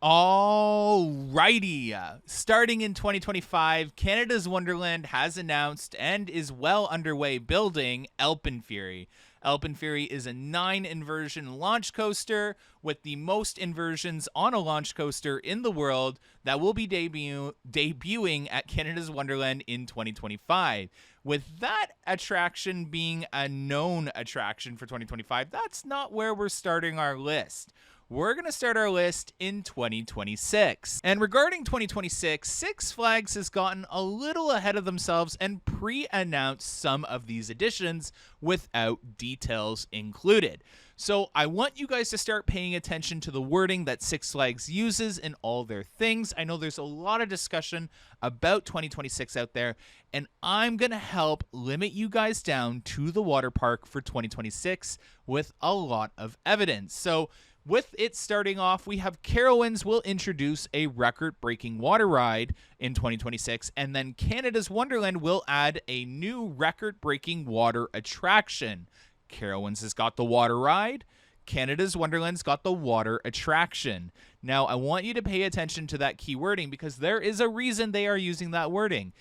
Alrighty. Starting in 2025, Canada's Wonderland has announced and is well underway building Elpenfury. Elpenfury is a 9-inversion launch coaster with the most inversions on a launch coaster in the world that will be debuting at Canada's Wonderland in 2025. With that attraction being a known attraction for 2025, that's not where we're starting our list. We're going to start our list in 2026. And regarding 2026, Six Flags has gotten a little ahead of themselves and pre-announced some of these additions without details included. So I want you guys to start paying attention to the wording that Six Flags uses in all their things. I know there's a lot of discussion about 2026 out there, and I'm going to help limit you guys down to the water park for 2026 with a lot of evidence. So with it starting off, we have Carowinds will introduce a record-breaking water ride in 2026, and then Canada's Wonderland will add a new record-breaking water attraction. Carowinds has got the water ride. Canada's Wonderland's got the water attraction. Now, I want you to pay attention to that key wording because there is a reason they are using that wording.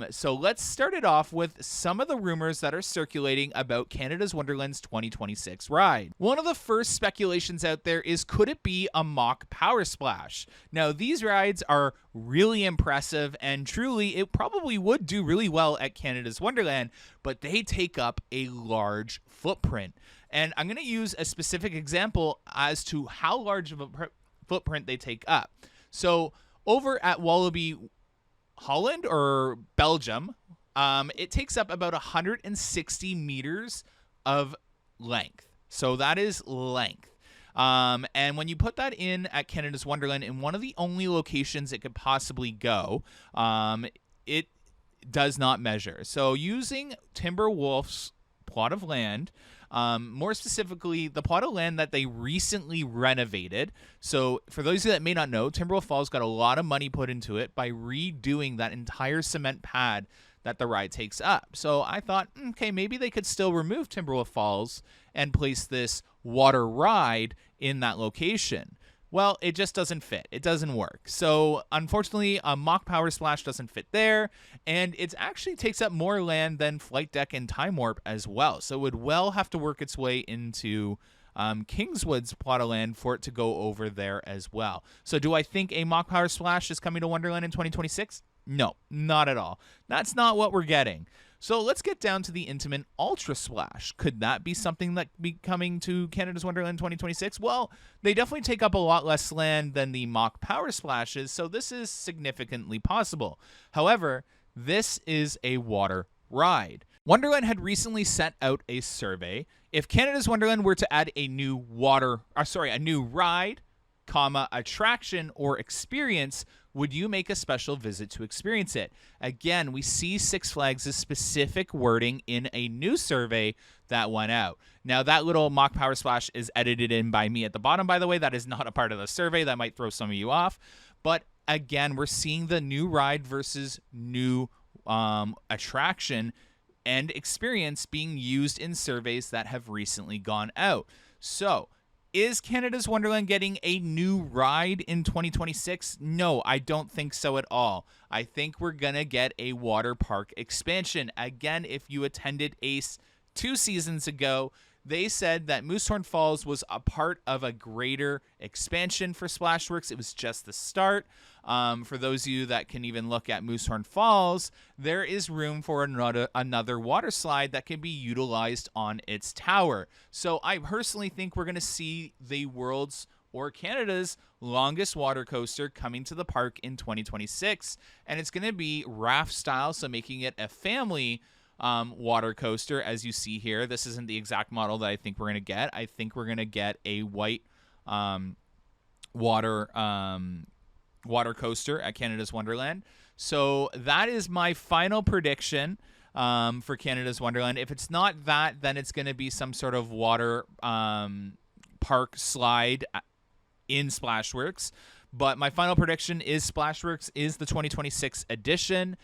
So let's start it off with some of the rumors that are circulating about Canada's Wonderland's 2026 ride. One of the first speculations out there is, could it be a mock Power Splash? Now, these rides are really impressive, and truly, it probably would do really well at Canada's Wonderland, but they take up a large footprint. And I'm going to use a specific example as to how large of a footprint they take up. So over at Wallaby Holland or Belgium, it takes up about 160 meters of length. So that is length. And when you put that in at Canada's Wonderland, in one of the only locations it could possibly go, it does not measure. So using Timberwolf's plot of land, more specifically, the plot of land that they recently renovated. So for those of you that may not know, Timberwolf Falls got a lot of money put into it by redoing that entire cement pad that the ride takes up. So I thought, okay, maybe they could still remove Timberwolf Falls and place this water ride in that location. Well, it just doesn't fit. It doesn't work. So unfortunately, a mock Power Splash doesn't fit there, and it actually takes up more land than Flight Deck and Time Warp as well. So it would well have to work its way into Kingswood's plot of land for it to go over there as well. So do I think a mock Power Splash is coming to Wonderland in 2026? No, not at all. That's not what we're getting. So let's get down to the Intamin Ultra Splash. Could that be something that be coming to Canada's Wonderland 2026? Well, they definitely take up a lot less land than the mock Power Splashes, so this is significantly possible. However, this is a water ride. Wonderland had recently sent out a survey. If Canada's Wonderland were to add a new ride, attraction or experience, would you make a special visit to experience it? Again, we see Six Flags' specific wording in a new survey that went out. Now, that little mock Power Splash is edited in by me at the bottom, by the way. That is not a part of the survey. That might throw some of you off. But again, we're seeing the new ride versus new attraction and experience being used in surveys that have recently gone out. So, is Canada's Wonderland getting a new ride in 2026? No, I don't think so at all. I think we're going to get a water park expansion. Again, if you attended ACE 2 seasons ago, they said that Moosehorn Falls was a part of a greater expansion for Splashworks. It was just the start. For those of you that can even look at Moosehorn Falls, there is room for another water slide that can be utilized on its tower. So I personally think we're going to see the world's or Canada's longest water coaster coming to the park in 2026. And it's going to be raft style, so making it a family water coaster, as you see here. This isn't the exact model that I think we're going to get. I think we're going to get a white water coaster at Canada's Wonderland. So that is my final prediction for Canada's Wonderland. If it's not that, then it's going to be some sort of water park slide in Splashworks. But my final prediction is Splashworks is the 2026 edition.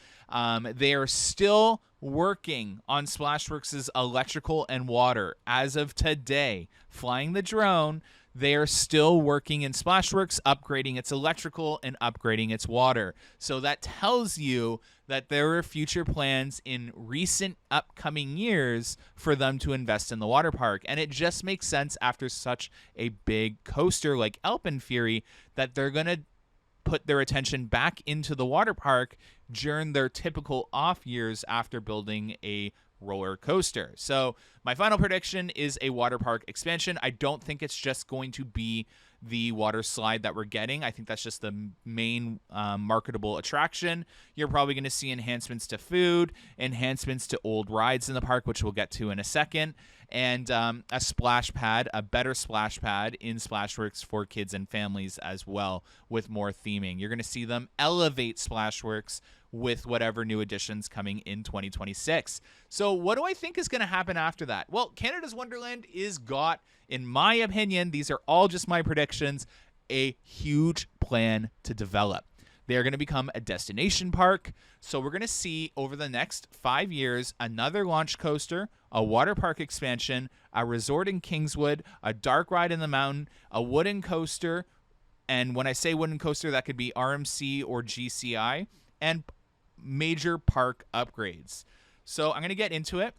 They are still working on Splashworks' electrical and water as of today. Flying the drone, they are still working in Splashworks, upgrading its electrical and upgrading its water. So that tells you that there are future plans in recent upcoming years for them to invest in the water park. And it just makes sense after such a big coaster like Alpen Fury that they're going to put their attention back into the water park during their typical off years after building a roller coaster. So my final prediction is a water park expansion. I don't think it's just going to be the water slide that we're getting. I think that's just the main marketable attraction. You're probably going to see enhancements to food, enhancements to old rides in the park, which we'll get to in a second, and a splash pad, a better splash pad in Splashworks for kids and families as well, with more theming. You're going to see them elevate Splashworks with whatever new additions coming in 2026. So what do I think is going to happen after that? Well, Canada's Wonderland is got, in my opinion, these are all just my predictions, a huge plan to develop. They are going to become a destination park. So we're going to see over the next 5 years another launch coaster, a water park expansion, a resort in Kingswood, a dark ride in the mountain, a wooden coaster. And when I say wooden coaster, that could be RMC or GCI, and major park upgrades. So I'm going to get into it.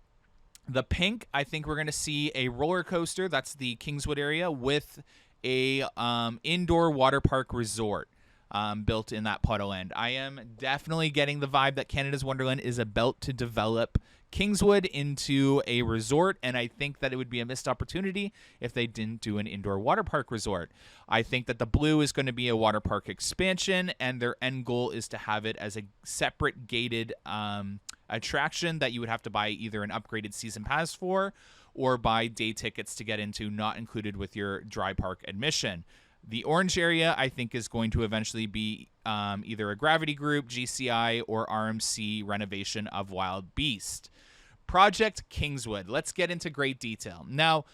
The pink, I think we're going to see a roller coaster. That's the Kingswood area with a indoor water park resort built in that pot of land. I am definitely getting the vibe that Canada's Wonderland is about to develop Kingswood into a resort, and I think that it would be a missed opportunity if they didn't do an indoor water park resort. I think that the blue is going to be a water park expansion, and their end goal is to have it as a separate gated attraction that you would have to buy either an upgraded season pass for or buy day tickets to get into, not included with your dry park admission. The orange area, I think, is going to eventually be either a Gravity Group, GCI, or RMC renovation of Wild Beast. Project Kingswood. Let's get into great detail. Now,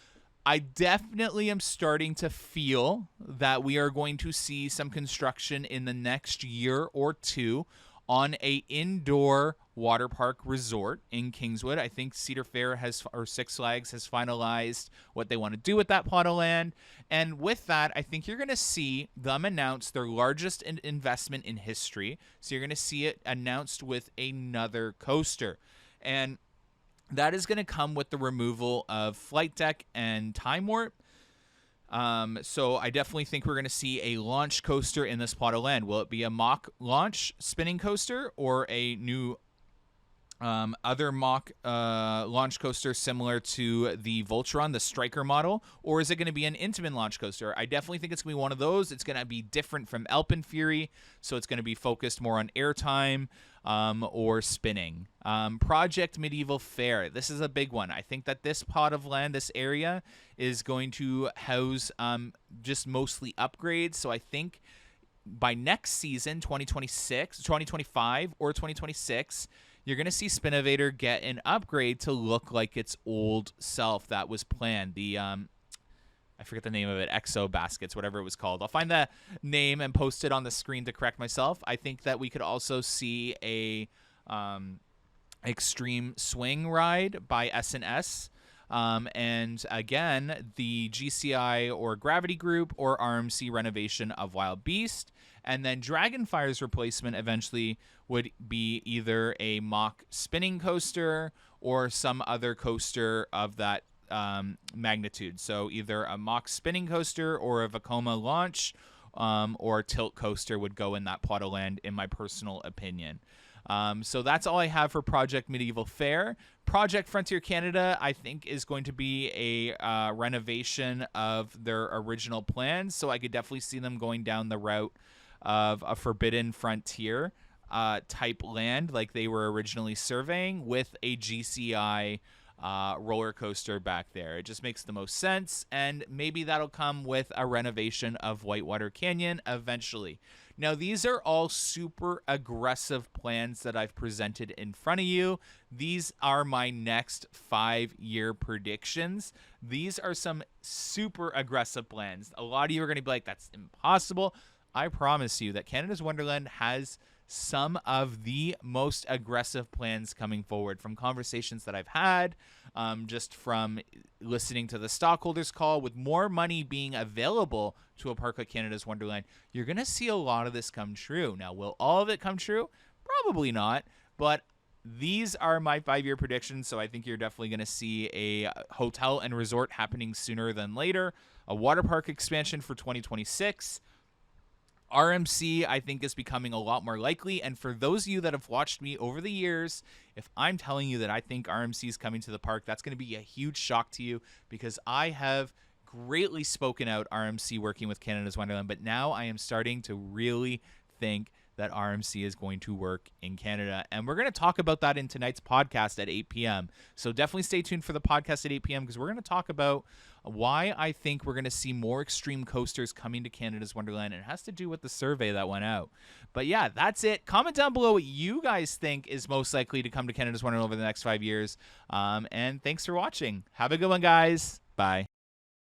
I definitely am starting to feel that we are going to see some construction in the next year or two on a indoor water park resort in Kingswood. I think Cedar Fair or Six Flags has finalized what they want to do with that plot of land. And with that, I think you're going to see them announce their largest investment in history. So you're going to see it announced with another coaster. And that is going to come with the removal of Flight Deck and Time Warp. So I definitely think we're going to see a launch coaster in this plot of land. Will it be a mock launch spinning coaster or a new other mock launch coaster similar to the Voltron, the Striker model, or is it going to be an Intamin launch coaster? I definitely think it's going to be one of those. It's going to be different from Alpen Fury, so it's going to be focused more on airtime or spinning. Project Medieval Fair. This is a big one. I think that this plot of land, this area, is going to house just mostly upgrades. So I think by next season, 2025 or 2026, you're going to see Spinnovator get an upgrade to look like its old self that was planned. The I forget the name of it, Exo Baskets, whatever it was called. I'll find the name and post it on the screen to correct myself. I think that we could also see a extreme swing ride by S&S. And again, the GCI or Gravity Group or RMC renovation of Wild Beast. And then Dragonfire's replacement eventually would be either a mock spinning coaster or some other coaster of that magnitude. So either a mock spinning coaster or a Vekoma launch or a tilt coaster would go in that plot of land, in my personal opinion. So that's all I have for Project Medieval Fair. Project Frontier Canada, I think, is going to be a renovation of their original plans. So I could definitely see them going down the route of a Forbidden Frontier type land like they were originally surveying, with a GCI roller coaster back there. It just makes the most sense, and maybe that'll come with a renovation of Whitewater Canyon eventually. Now, these are all super aggressive plans that I've presented in front of you. These are my next 5-year predictions. These are some super aggressive plans. A lot of you are going to be like, that's impossible. I promise you that Canada's Wonderland has some of the most aggressive plans coming forward from conversations that I've had, just from listening to the stockholders call. With more money being available to a park like Canada's Wonderland, you're going to see a lot of this come true. Now, will all of it come true? Probably not, but these are my 5-year predictions, so I think you're definitely going to see a hotel and resort happening sooner than later, a water park expansion for 2026. RMC, I think, is becoming a lot more likely. And for those of you that have watched me over the years, if I'm telling you that I think RMC is coming to the park, that's going to be a huge shock to you, because I have greatly spoken out RMC working with Canada's Wonderland. But now I am starting to really think that RMC is going to work in Canada. And we're going to talk about that in tonight's podcast at 8 p.m. So definitely stay tuned for the podcast at 8 p.m. because we're going to talk about why I think we're going to see more extreme coasters coming to Canada's Wonderland. And it has to do with the survey that went out. But yeah, that's it. Comment down below what you guys think is most likely to come to Canada's Wonderland over the next 5 years. And thanks for watching. Have a good one, guys. Bye.